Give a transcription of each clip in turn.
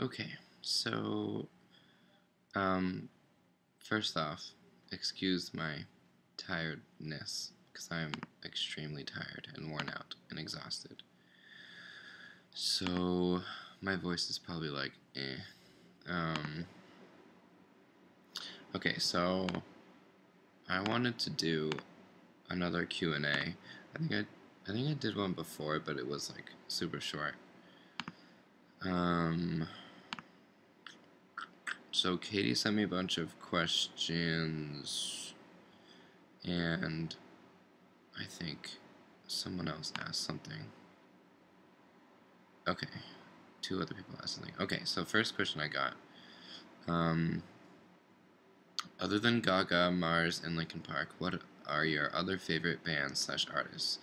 Okay, so, um, first off, excuse my tiredness, because I am extremely tired and worn out and exhausted. So, my voice is probably like, eh. Um, okay, so, I wanted to do another Q&A. I think I did one before, but it was, like, super short. Um, so Katie sent me a bunch of questions, and I think someone else asked something. Okay, two other people asked something. Okay, so first question I got. Other than Gaga, Mars, and Linkin Park, what are your other favorite bands/artists?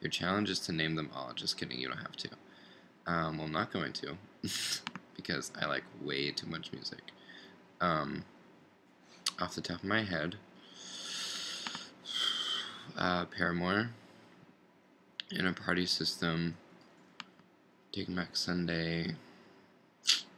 Your challenge is to name them all. Just kidding, you don't have to. Well, I'm not going to, because I like way too much music. Off the top of my head, Paramore, Inner Party System, Taking Back Sunday,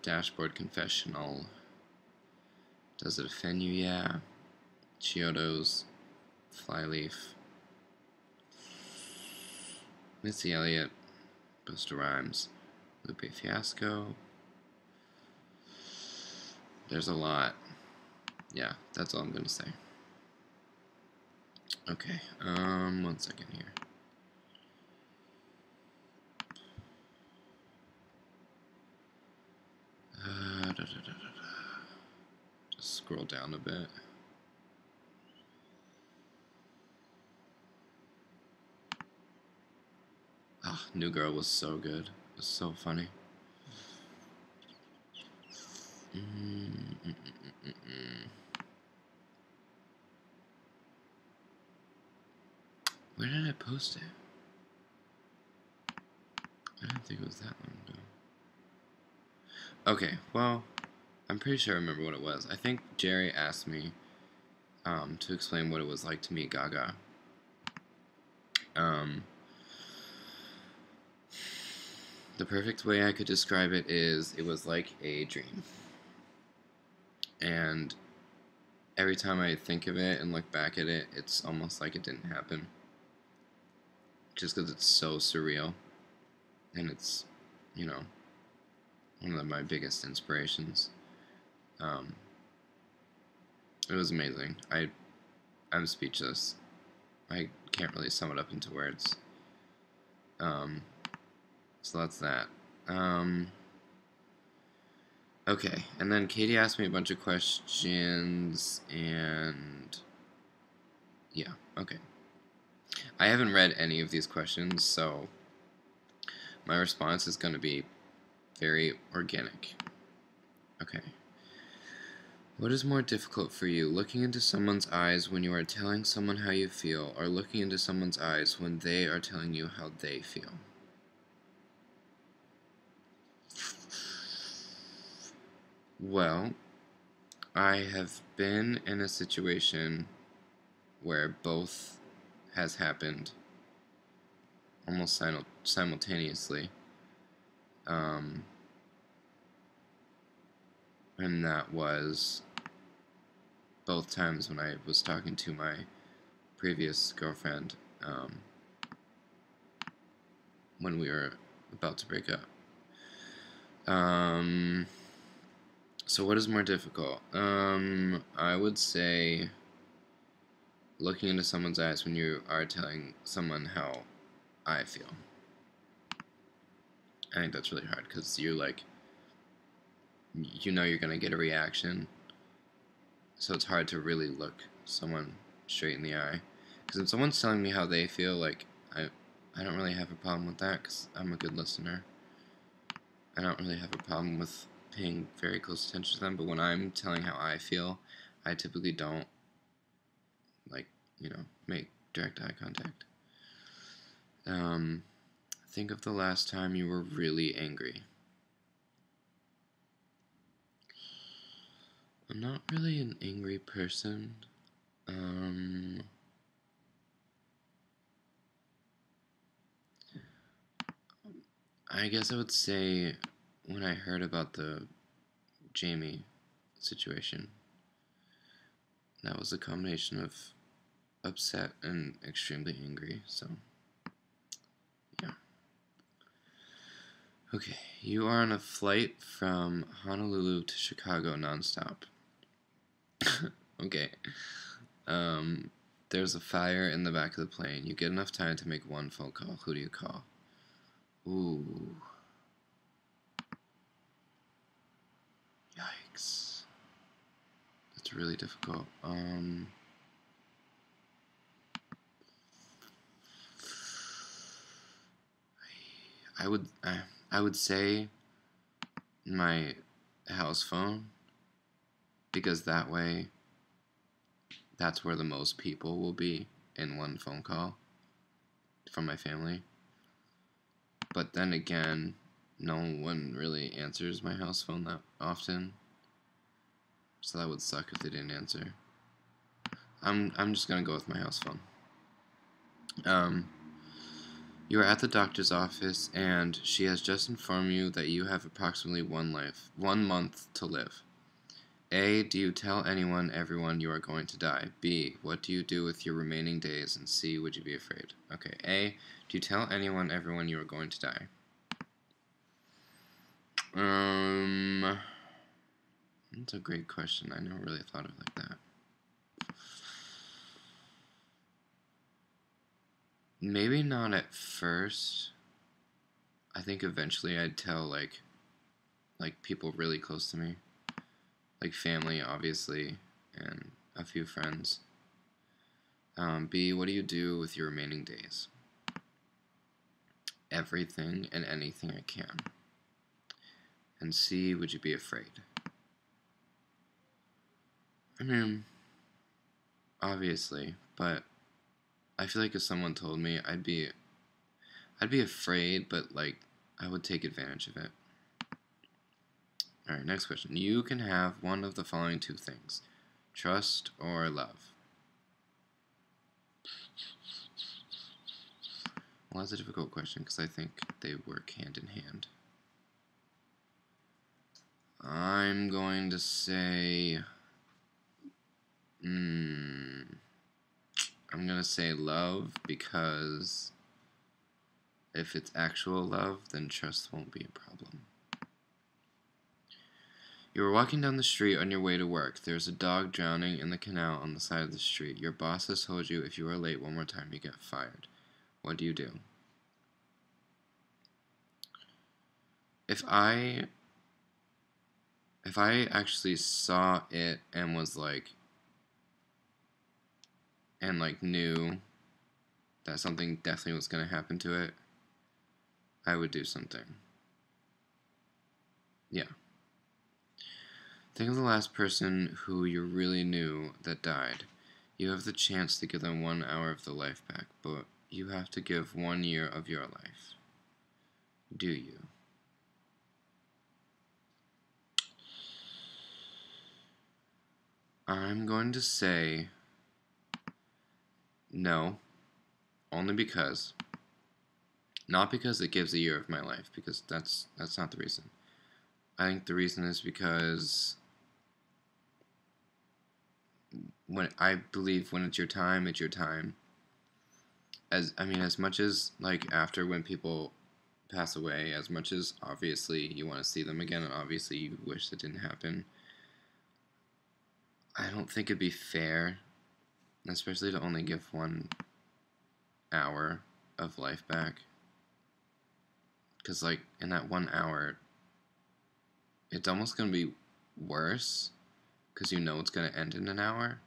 Dashboard Confessional, Does It Offend You? Yeah, Chiodos, Flyleaf, Missy Elliott, Busta Rhymes, Lupe Fiasco. There's a lot. Yeah, that's all I'm gonna say. Okay, 1 second here. Just scroll down a bit. Ah, New Girl was so good. It was so funny. Where did I post it? I didn't think it was that long ago. Okay, well, I'm pretty sure I remember what it was. I think Jerry asked me to explain what it was like to meet Gaga. The perfect way I could describe it is it was like a dream. And every time I think of it and look back at it, it's almost like it didn't happen. Just because it's so surreal. And it's, you know, one of my biggest inspirations. It was amazing. I'm speechless. I can't really sum it up into words. So that's that. Okay, and then Katie asked me a bunch of questions, and yeah, okay. I haven't read any of these questions, so my response is going to be very organic. Okay. What is more difficult for you, looking into someone's eyes when you are telling someone how you feel, or looking into someone's eyes when they are telling you how they feel? Well, I have been in a situation where both has happened almost simultaneously. And that was both times when I was talking to my previous girlfriend when we were about to break up. So what is more difficult? I would say looking into someone's eyes when you are telling someone how I feel. I think that's really hard because you're like, you know you're gonna get a reaction, so it's hard to really look someone straight in the eye. Because if someone's telling me how they feel, like I don't really have a problem with that because I'm a good listener. I don't really have a problem with paying very close attention to them, but when I'm telling how I feel, I typically don't, like, make direct eye contact. Think of the last time you were really angry. I'm not really an angry person. I guess I would say when I heard about the Jamie situation. That was a combination of upset and extremely angry, so yeah. Okay, you are on a flight from Honolulu to Chicago nonstop. Okay. There's a fire in the back of the plane. You get enough time to make one phone call. Who do you call? Ooh. Yikes. That's really difficult. I would I would say my house phone, because that way that's where the most people will be in one phone call from my family. But then again, no one really answers my house phone that often, so that would suck if they didn't answer. I'm just gonna go with my house phone. You are at the doctor's office, and she has just informed you that you have approximately 1 month to live. A. Do you tell everyone you are going to die? B. What do you do with your remaining days? And C. Would you be afraid? Okay. A. Do you tell everyone you are going to die? That's a great question. I never really thought of it like that. Maybe not at first. I think eventually I'd tell like people really close to me, like family, obviously, and a few friends. B. What do you do with your remaining days? Everything and anything I can. And C. Would you be afraid? I mean, obviously, but I feel like if someone told me, I'd be afraid, but like I would take advantage of it. Alright, next question. You can have one of the following two things: trust or love. Well, that's a difficult question because I think they work hand in hand. I'm going to say I'm going to say love, because if it's actual love, then trust won't be a problem. You are walking down the street on your way to work. There's a dog drowning in the canal on the side of the street. Your boss has told you if you are late one more time, you get fired. What do you do? If I actually saw it and was like knew that something definitely was going to happen to it, I would do something. Yeah. Think of the last person who you really knew that died. You have the chance to give them 1 hour of their life back, but you have to give 1 year of your life. Do you? I'm going to say no, only because, not because it gives a year of my life, because that's not the reason. I think the reason is because I believe when it's your time, it's your time. As much as like after when people pass away, as much as obviously you want to see them again and obviously you wish that didn't happen, I don't think it'd be fair, especially to only give 1 hour of life back. Because like in that 1 hour, it's almost going to be worse because you know it's going to end in an hour.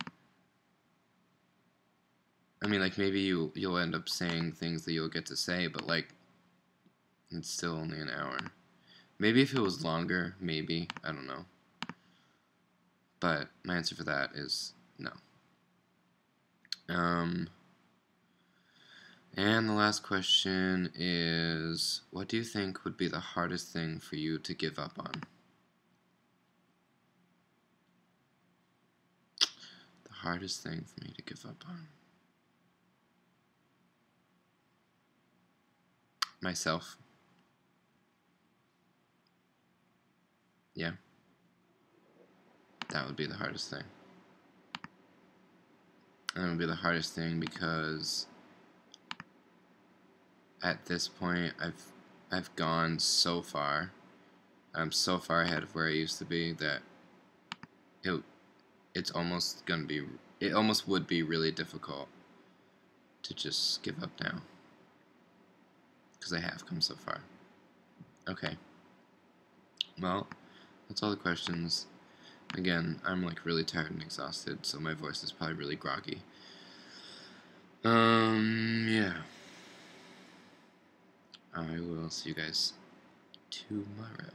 I mean, like maybe you'll end up saying things that you'll get to say, but like it's still only an hour. Maybe if it was longer, maybe, I don't know. But my answer for that is no. And the last question is, what do you think would be the hardest thing for you to give up on? The hardest thing for me to give up on. Myself. Yeah. That would be the hardest thing. And it would be the hardest thing because at this point I've gone so far. I'm so far ahead of where I used to be that it's almost gonna be, it almost would be really difficult to just give up now, because I have come so far. Okay, well, that's all the questions. Again, I'm like really tired and exhausted, so my voice is probably really groggy. Yeah. I will see you guys tomorrow.